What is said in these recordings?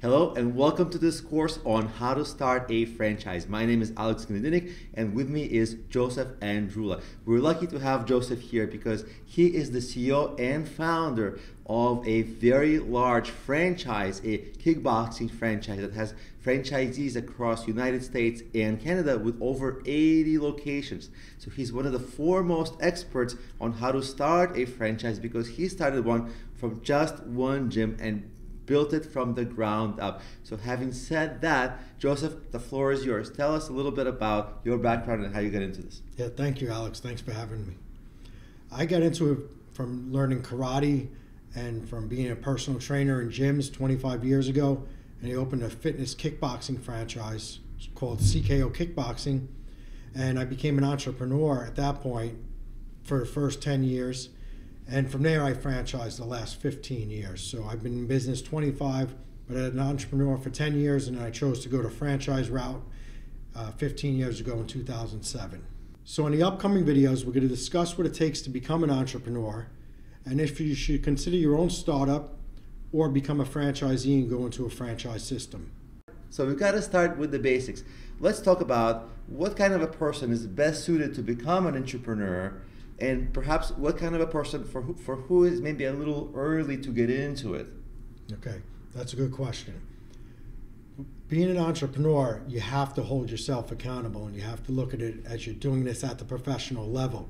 Hello and welcome to this course on how to start a franchise. My name is Alex Gnedinik and with me is Joseph Andrula. We're lucky to have Joseph here because he is the CEO and founder of a very large franchise, a kickboxing franchise that has franchisees across the United States and Canada with over 80 locations. So he's one of the foremost experts on how to start a franchise because he started one from just one gym and built it from the ground up. So having said that, Joseph, the floor is yours. Tell us a little bit about your background and how you got into this. Yeah, thank you, Alex. Thanks for having me. I got into it from learning karate and from being a personal trainer in gyms 25 years ago. And I opened a fitness kickboxing franchise called CKO Kickboxing. And I became an entrepreneur at that point for the first 10 years. And from there, I franchised the last 15 years. So I've been in business 25, but as an entrepreneur for 10 years, and I chose to go the franchise route 15 years ago in 2007. So in the upcoming videos, we're going to discuss what it takes to become an entrepreneur, and if you should consider your own startup or become a franchisee and go into a franchise system. So we've got to start with the basics. Let's talk about what kind of a person is best suited to become an entrepreneur, and perhaps what kind of a person for who is maybe a little early to get into it. Okay, that's a good question. Being an entrepreneur, you have to hold yourself accountable and you have to look at it as you're doing this at the professional level.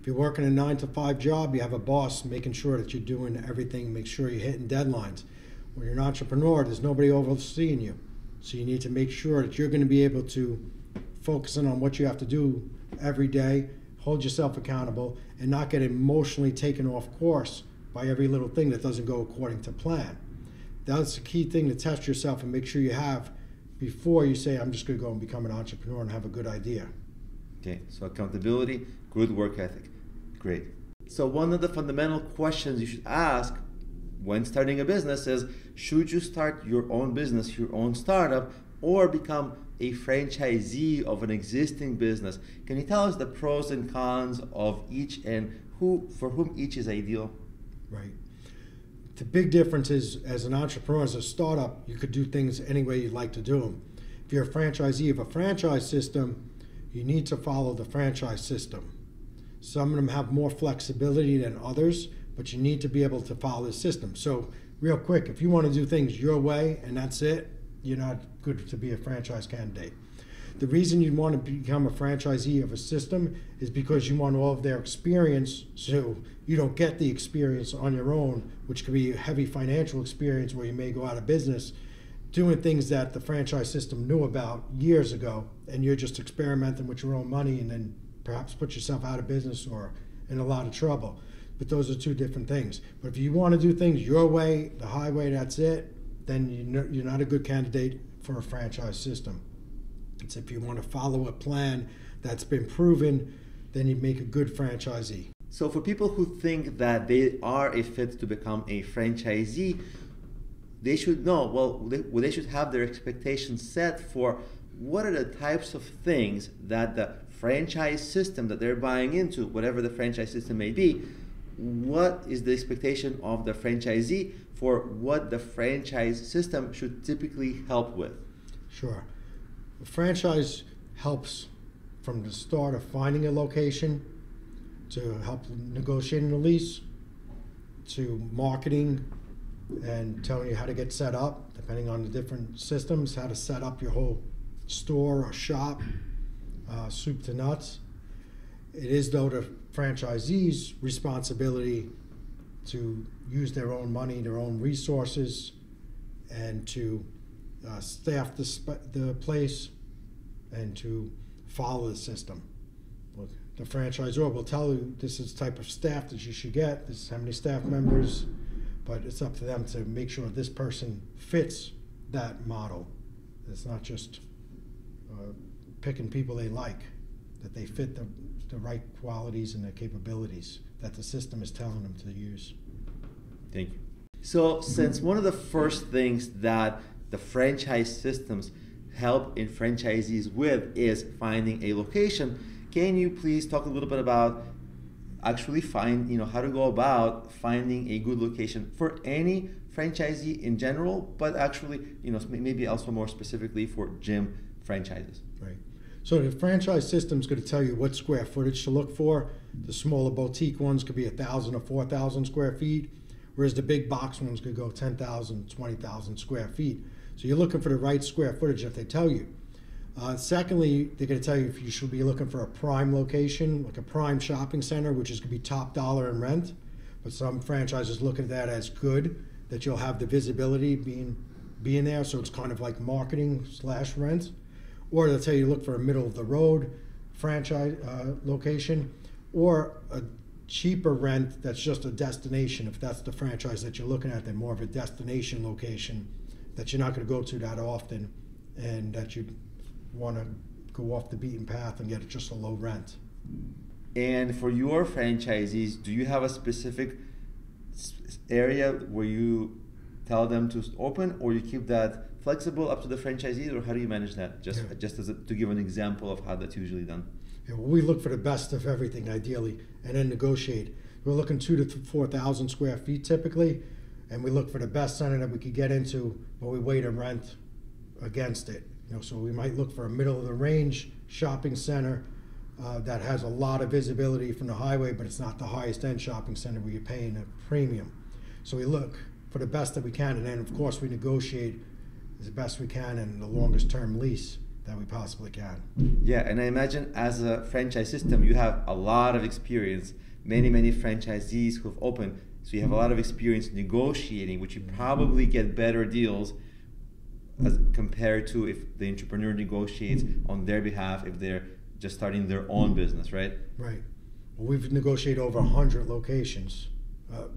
If you're working a 9-to-5 job, you have a boss making sure that you're doing everything, make sure you're hitting deadlines. When you're an entrepreneur, there's nobody overseeing you. So you need to make sure that you're going to be able to focus in on what you have to do every day, hold yourself accountable, and not get emotionally taken off course by every little thing that doesn't go according to plan. That's the key thing to test yourself and make sure you have before you say, I'm just going to go and become an entrepreneur and have a good idea. Okay, so accountability, good work ethic. Great. So one of the fundamental questions you should ask when starting a business is, should you start your own business, your own startup, or become a franchisee of an existing business? Can you tell us the pros and cons of each and for whom each is ideal? Right. The big difference is, as an entrepreneur, as a startup, you could do things any way you'd like to do them. If you're a franchisee of a franchise system, you need to follow the franchise system. Some of them have more flexibility than others, but you need to be able to follow the system. So real quick, if you want to do things your way and that's it, you're not good to be a franchise candidate. The reason you want to become a franchisee of a system is because you want all of their experience, so you don't get the experience on your own, which could be a heavy financial experience where you may go out of business, doing things that the franchise system knew about years ago, and you're just experimenting with your own money and then perhaps put yourself out of business or in a lot of trouble. But those are two different things. But if you want to do things your way, the highway, that's it, then you're not a good candidate for a franchise system. It's if you want to follow a plan that's been proven, then you make a good franchisee. So for people who think that they are a fit to become a franchisee, they should know, well, they should have their expectations set for what are the types of things that the franchise system that they're buying into, whatever the franchise system may be, what is the expectation of the franchisee for what the franchise system should typically help with? Sure. The franchise helps from the start of finding a location, to help negotiating a lease, to marketing and telling you how to get set up, depending on the different systems, how to set up your whole store or shop, soup to nuts. It is, though, the franchisee's responsibility to use their own money, their own resources, and to staff the place and to follow the system. Look, the franchisor will tell you this is the type of staff that you should get, this is how many staff members, but it's up to them to make sure this person fits that model. It's not just picking people they like, that they fit the right qualities and the capabilities that the system is telling them to use. Thank you. So since one of the first things that the franchise systems help in franchisees with is finding a location, can you please talk a little bit about actually how to go about finding a good location for any franchisee in general, but actually, maybe also more specifically for gym franchises. Right. So the franchise system is going to tell you what square footage to look for. The smaller boutique ones could be 1,000 or 4,000 square feet, whereas the big box ones could go 10,000, 20,000 square feet. So you're looking for the right square footage that they tell you. Secondly, they're going to tell you if you should be looking for a prime location, like a prime shopping center, which is going to be top dollar in rent. But some franchises look at that as good, that you'll have the visibility being there. So it's kind of like marketing / rent. Or they'll tell you look for a middle of the road franchise location, or a cheaper rent that's just a destination. If that's the franchise that you're looking at, then more of a destination location that you're not going to go to that often, and that you want to go off the beaten path and get just a low rent. And for your franchisees, do you have a specific area where you tell them to open, or you keep that flexible up to the franchisees, or how do you manage that? Just to give an example of how that's usually done. Yeah, well, we look for the best of everything ideally, and then negotiate. We're looking 2,000 to 4,000 square feet typically, and we look for the best center that we could get into, but we weigh the rent against it. So we might look for a middle of the range shopping center that has a lot of visibility from the highway, but it's not the highest end shopping center where you're paying a premium. So we look for the best that we can, and then of course we negotiate as best we can in the longest term lease that we possibly can. Yeah, and I imagine as a franchise system, you have a lot of experience, many franchisees who've opened, so you have a lot of experience negotiating, which you probably get better deals as compared to if the entrepreneur negotiates on their behalf if they're just starting their own business, right? Right. Well, we've negotiated over 100 locations.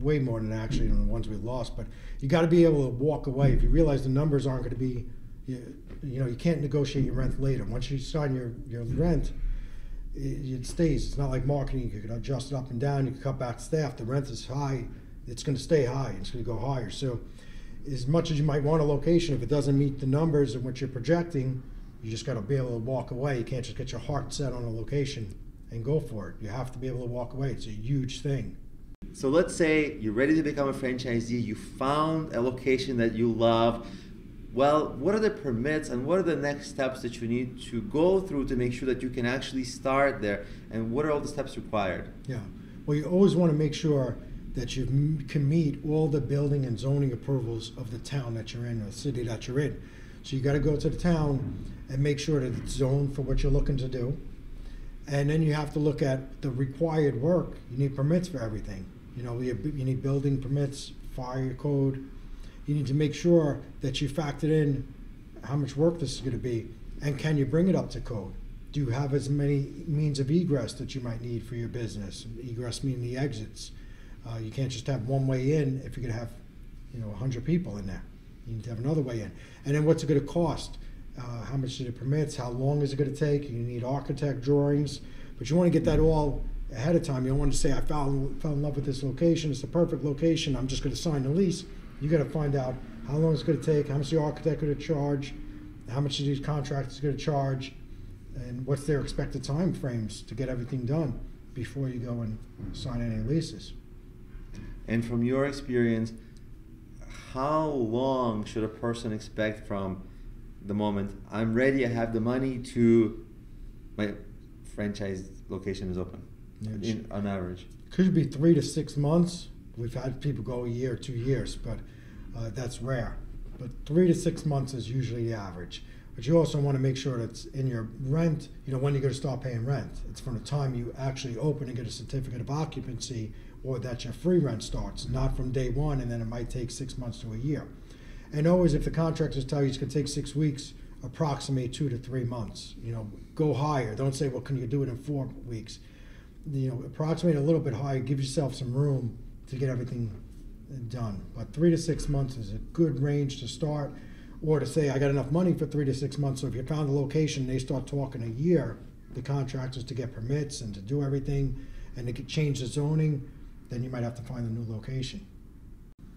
Way more than actually than the ones we lost, but you got to be able to walk away. If you realize the numbers aren't going to be, you can't negotiate your rent later. Once you sign your rent, it stays. It's not like marketing. You can adjust it up and down. You can cut back staff. The rent is high. It's going to stay high. It's going to go higher. So as much as you might want a location, if it doesn't meet the numbers and what you're projecting, you just got to be able to walk away. You can't just get your heart set on a location and go for it. You have to be able to walk away. It's a huge thing. So let's say you're ready to become a franchisee, you found a location that you love. Well, what are the permits and what are the next steps that you need to go through to make sure that you can actually start there, and what are all the steps required? Yeah, well, you always want to make sure that you can meet all the building and zoning approvals of the town that you're in, or the city that you're in. So you got to go to the town and make sure that it's zoned for what you're looking to do. And then you have to look at the required work. You need permits for everything. You need building permits, fire code. You need to make sure that you factored in how much work this is going to be, and can you bring it up to code? Do you have as many means of egress that you might need for your business? Egress meaning the exits. You can't just have one way in if you're going to have 100 people in there. You need to have another way in. And then what's it going to cost? How much do the permits? How long is it going to take? You need architect drawings, but you want to get that all ahead of time. You don't want to say, I fell in love with this location. It's the perfect location. I'm just going to sign the lease. You got to find out how long it's going to take, how much the architect going to charge, how much these contractors going to charge, and what's their expected time frames to get everything done before you go and sign any leases. And from your experience, how long should a person expect from the moment I'm ready, I have the money, to my franchise location is open, on average? Could be 3 to 6 months. We've had people go a year, 2 years, but that's rare. But 3 to 6 months is usually the average. But you also want to make sure that it's in your rent, when you're going to start paying rent. It's from the time you actually open and get a certificate of occupancy, or that your free rent starts, not from day one, and then it might take 6 months to a year. And always, if the contractors tell you it's going to take 6 weeks, approximate 2 to 3 months. Go higher. Don't say, well, can you do it in 4 weeks? Approximate a little bit higher. Give yourself some room to get everything done. But 3 to 6 months is a good range to start, or to say, I got enough money for 3 to 6 months. So if you found a location, they start talking a year, the contractors, to get permits and to do everything, and they could change the zoning, then you might have to find a new location.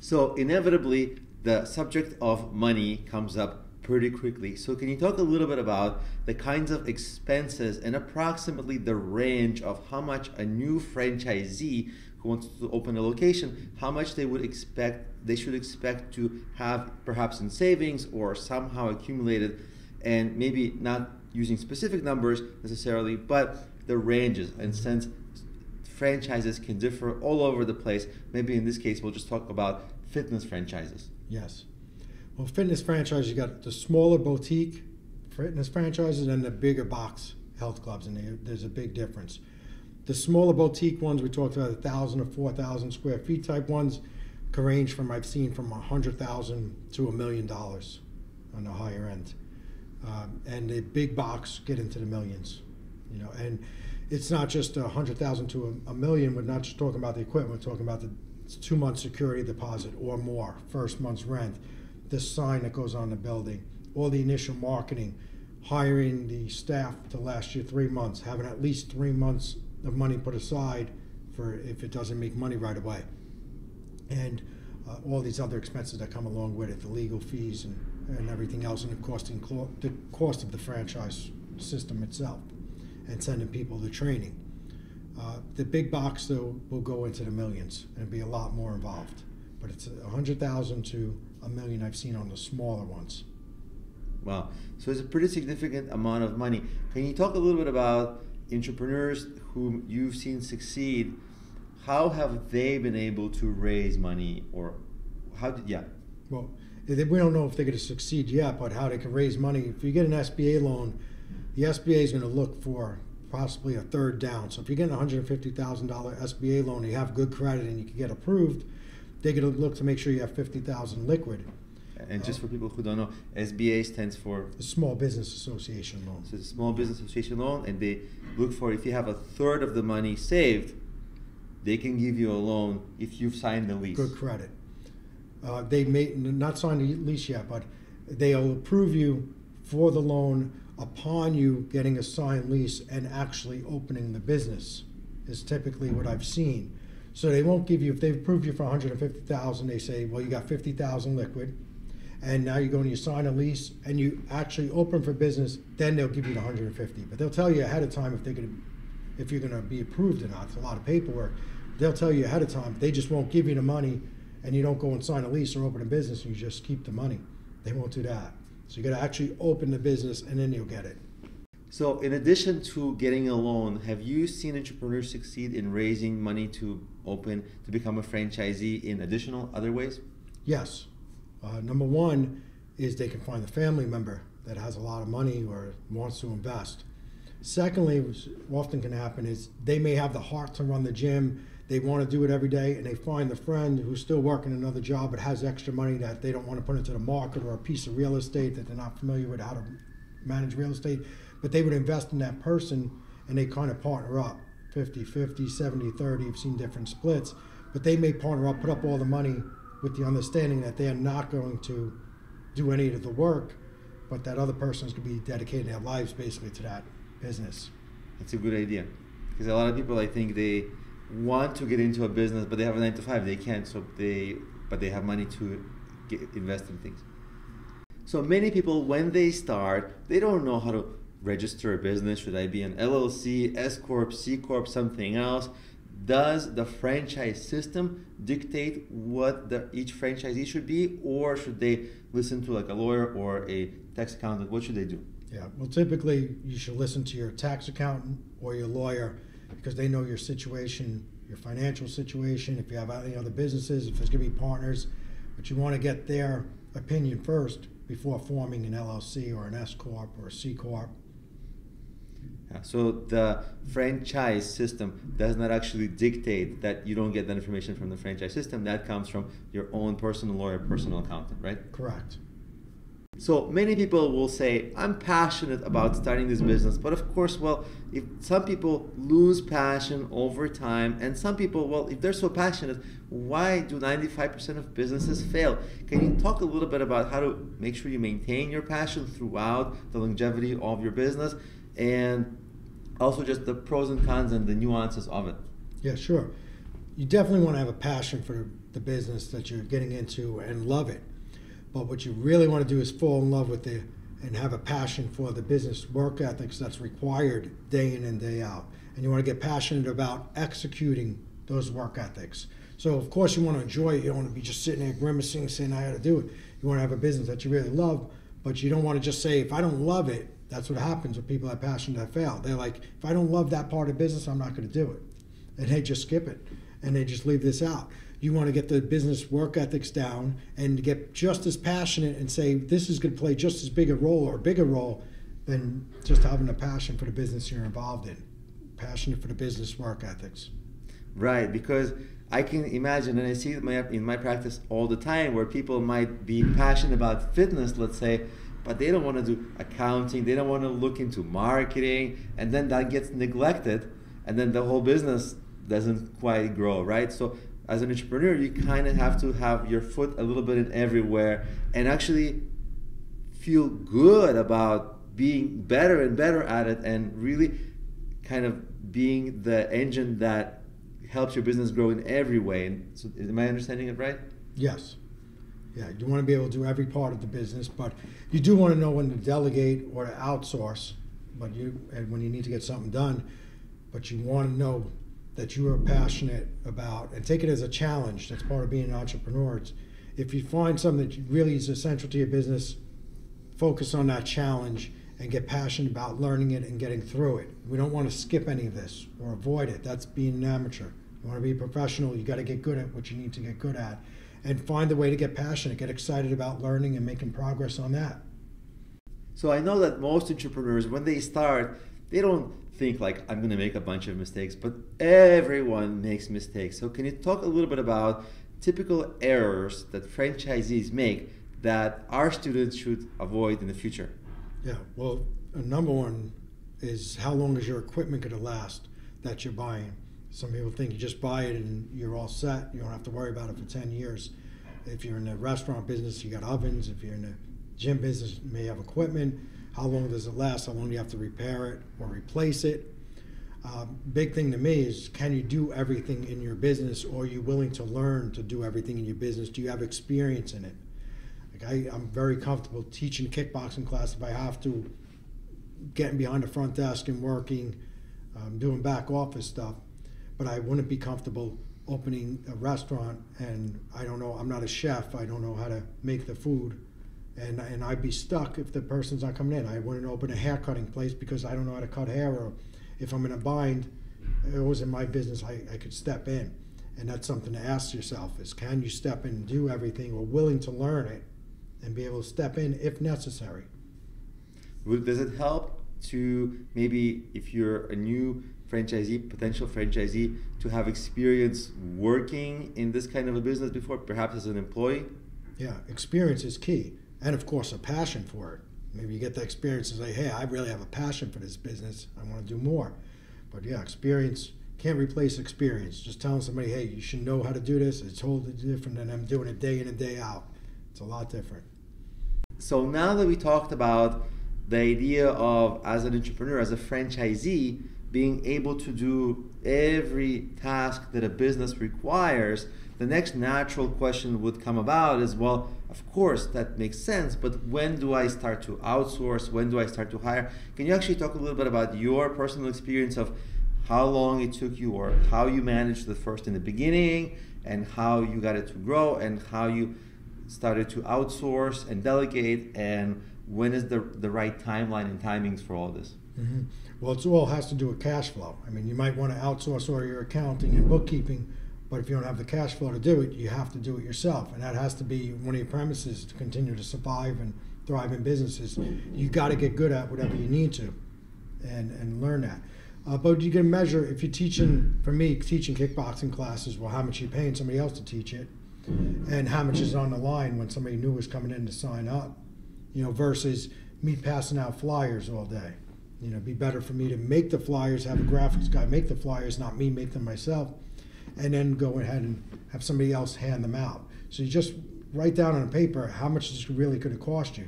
So inevitably, the subject of money comes up pretty quickly. So can you talk a little bit about the kinds of expenses and approximately the range of how much a new franchisee who wants to open a location, how much they should expect to have perhaps in savings or somehow accumulated, and maybe not using specific numbers necessarily, but the ranges. And since franchises can differ all over the place, maybe in this case we'll just talk about fitness franchises. Yes. Well, fitness franchises, you got the smaller boutique fitness franchises and the bigger box health clubs, and there's a big difference. The smaller boutique ones, we talked about 1,000 or 4,000 square feet type ones, can range from, I've seen, from $100,000 to $1 million on the higher end. And the big box get into the millions, you know, and it's not just 100,000 to a million. We're not just talking about the equipment. We're talking about the 2-month security deposit or more, first month's rent, the sign that goes on the building, all the initial marketing, hiring the staff to last you 3 months, having at least 3 months of money put aside for if it doesn't make money right away, and all these other expenses that come along with it, the legal fees and everything else, and the cost of the franchise system itself, and sending people to training. The big box, though, will go into the millions and be a lot more involved. But it's 100,000 to $1 million I've seen on the smaller ones. Wow. So it's a pretty significant amount of money. Can you talk a little bit about entrepreneurs whom you've seen succeed? How have they been able to raise money, or Well, we don't know if they're going to succeed yet, but how they can raise money. If you get an SBA loan, the SBA is going to look for possibly a third down. So if you're getting a $150,000 SBA loan and you have good credit and you can get approved, they're going to look to make sure you have $50,000 liquid. And just for people who don't know, SBA stands for the Small Business Association loan. So it's a Small Business Association loan, and they look for, if you have a third of the money saved, they can give you a loan if you've signed the lease. Good credit. They may not sign the lease yet, but they'll approve you for the loan upon you getting a signed lease and actually opening the business, is typically what I've seen. So they won't give you, if they've approved you for $150,000, they say, well, you got $50,000 liquid, and now you go and you sign a lease and you actually open for business, then they'll give you the $150,000. But they'll tell you ahead of time if you're gonna be approved or not. It's a lot of paperwork. They'll tell you ahead of time. They just won't give you the money, and you don't go and sign a lease or open a business and you just keep the money. They won't do that. So you got to actually open the business, and then you'll get it. So in addition to getting a loan, have you seen entrepreneurs succeed in raising money to become a franchisee in additional other ways? Yes. Number one is they can find a family member that has a lot of money or wants to invest. Secondly, which often can happen, is they may have the heart to run the gym. They want to do it every day, and they find a friend who's still working another job but has extra money that they don't want to put into the market, or a piece of real estate that they're not familiar with how to manage real estate, but they would invest in that person, and they kind of partner up, 50-50, 70-30. You've seen different splits, but they may partner up, put up all the money with the understanding that they are not going to do any of the work, but that other person is going to be dedicating their lives basically to that business. That's a good idea, because a lot of people, I think, they want to get into a business, but they have a 9-to-5. They can't, but they have money to invest in things. So many people, when they start, they don't know how to register a business. Should I be an LLC, S Corp, C Corp, something else? Does the franchise system dictate what each franchisee should be, or should they listen to like a lawyer or a tax accountant? What should they do? Yeah, well, typically you should listen to your tax accountant or your lawyer, because they know your situation, your financial situation, if you have any other businesses, if there's going to be partners. But you want to get their opinion first before forming an LLC or an S Corp or a C Corp. Yeah, so the franchise system does not actually dictate that you don't get that information from the franchise system. That comes from your own personal lawyer, personal accountant, right? Correct. So many people will say, I'm passionate about starting this business, but of course, well, if some people lose passion over time, and some people, well, if they're so passionate, why do 95% of businesses fail? Can you talk a little bit about how to make sure you maintain your passion throughout the longevity of your business, and also just the pros and cons and the nuances of it? Yeah, sure. You definitely want to have a passion for the business that you're getting into and love it. But what you really want to do is fall in love with and have a passion for the business work ethics that's required day in and day out. And you want to get passionate about executing those work ethics. So of course you want to enjoy it. You don't want to be just sitting there grimacing saying I got to do it. You want to have a business that you really love, but you don't want to just say if I don't love it. That's what happens with people that have passion that fail. They're like, if I don't love that part of business, I'm not going to do it. And they just skip it and they just leave this out. You want to get the business work ethics down and get just as passionate and say this is going to play just as big a role or a bigger role than just having a passion for the business you're involved in. Passionate for the business work ethics. Right, because I can imagine, and I see it in my practice all the time, where people might be passionate about fitness, let's say, but they don't want to do accounting, they don't want to look into marketing, and then that gets neglected, and then the whole business doesn't quite grow, right? So as an entrepreneur, you kind of have to have your foot a little bit in everywhere and actually feel good about being better and better at it and really kind of being the engine that helps your business grow in every way. And so, am I understanding it right? Yes. Yeah, you want to be able to do every part of the business, but you do want to know when to delegate or to outsource, and when you need to get something done, but you want to know that you are passionate about, and take it as a challenge. That's part of being an entrepreneur. If you find something that really is essential to your business, focus on that challenge and get passionate about learning it and getting through it. We don't want to skip any of this or avoid it. That's being an amateur. You want to be a professional, you got to get good at what you need to get good at. And find a way to get passionate, get excited about learning and making progress on that. So I know that most entrepreneurs, when they start, they don't think like, I'm going to make a bunch of mistakes, but everyone makes mistakes. So can you talk a little bit about typical errors that franchisees make that our students should avoid in the future? Yeah, well, number one is how long is your equipment going to last that you're buying? Some people think you just buy it and you're all set. You don't have to worry about it for 10 years. If you're in the restaurant business, you got ovens. If you're in the gym business, you may have equipment. How long does it last? How long do you have to repair it or replace it? Big thing to me is, can you do everything in your business, or are you willing to learn to do everything in your business? Do you have experience in it? Like I'm very comfortable teaching kickboxing class if I have to, getting behind the front desk and working, doing back office stuff. But I wouldn't be comfortable opening a restaurant and I don't know, I'm not a chef, I don't know how to make the food. And I'd be stuck if the person's not coming in. I wouldn't open a hair cutting place because I don't know how to cut hair, or if I'm in a bind, it was in my business, I could step in. And that's something to ask yourself is, can you step in and do everything, or willing to learn it and be able to step in if necessary? Does it help to maybe, if you're a new franchisee, potential franchisee, to have experience working in this kind of a business before, perhaps as an employee? Yeah, experience is key. And of course, a passion for it. Maybe you get the experience and say, hey, I really have a passion for this business. I want to do more. But yeah, experience can't replace experience. Just telling somebody, hey, you should know how to do this, it's totally different than I'm doing it day in and day out. It's a lot different. So now that we talked about the idea of, as an entrepreneur, as a franchisee, being able to do every task that a business requires, the next natural question would come about is, well, of course, that makes sense, but when do I start to outsource? When do I start to hire? Can you actually talk a little bit about your personal experience of how long it took you, or how you managed the first in the beginning, and how you got it to grow, and how you started to outsource and delegate, and when is the right timeline and timings for all this? Mm-hmm. Well, it all has to do with cash flow. I mean, you might want to outsource all your accounting and bookkeeping, but if you don't have the cash flow to do it, you have to do it yourself. And that has to be one of your premises to continue to survive and thrive in businesses. You got to get good at whatever you need to and learn that. But you can measure, if you're teaching, for me, teaching kickboxing classes, well, how much you're paying somebody else to teach it, and how much is on the line when somebody new is coming in to sign up, versus me passing out flyers all day. It'd be better for me to make the flyers, have a graphics guy make the flyers, not me make them myself, and then go ahead and have somebody else hand them out. So you just write down on paper how much this really could have cost you,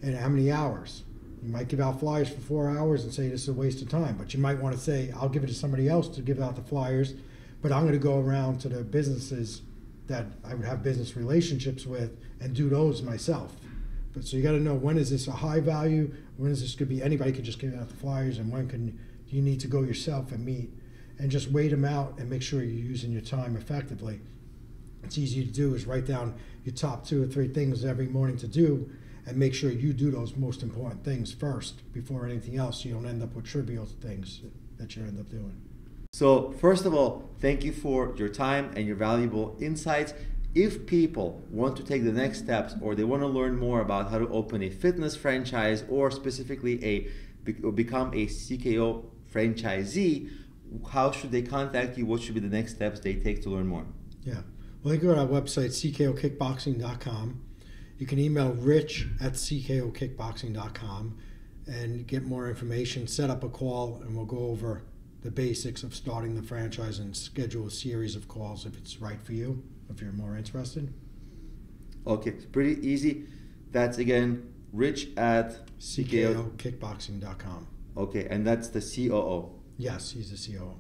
and how many hours. You might give out flyers for 4 hours and say this is a waste of time, but you might want to say, I'll give it to somebody else to give out the flyers, but I'm going to go around to the businesses that I would have business relationships with and do those myself. But so you got to know, when is this a high value? When is this going to be anybody could just give out the flyers, and when can you need to go yourself and meet, and just wait them out and make sure you're using your time effectively. It's easy to do is write down your top 2 or 3 things every morning to do, and make sure you do those most important things first before anything else, so you don't end up with trivial things that you end up doing. So first of all, thank you for your time and your valuable insights. If people want to take the next steps, or they want to learn more about how to open a fitness franchise, or specifically become a CKO franchisee, how should they contact you? What should be the next steps they take to learn more? Yeah, well, they go to our website, CKOKickboxing.com. You can email rich@CKOKickboxing.com and get more information, set up a call, and we'll go over the basics of starting the franchise and schedule a series of calls if it's right for you, if you're more interested. Okay, it's pretty easy. That's again rich@CKOKickboxing.com. CKOKickboxing.com. Okay, and that's the COO. Yes, he's the COO.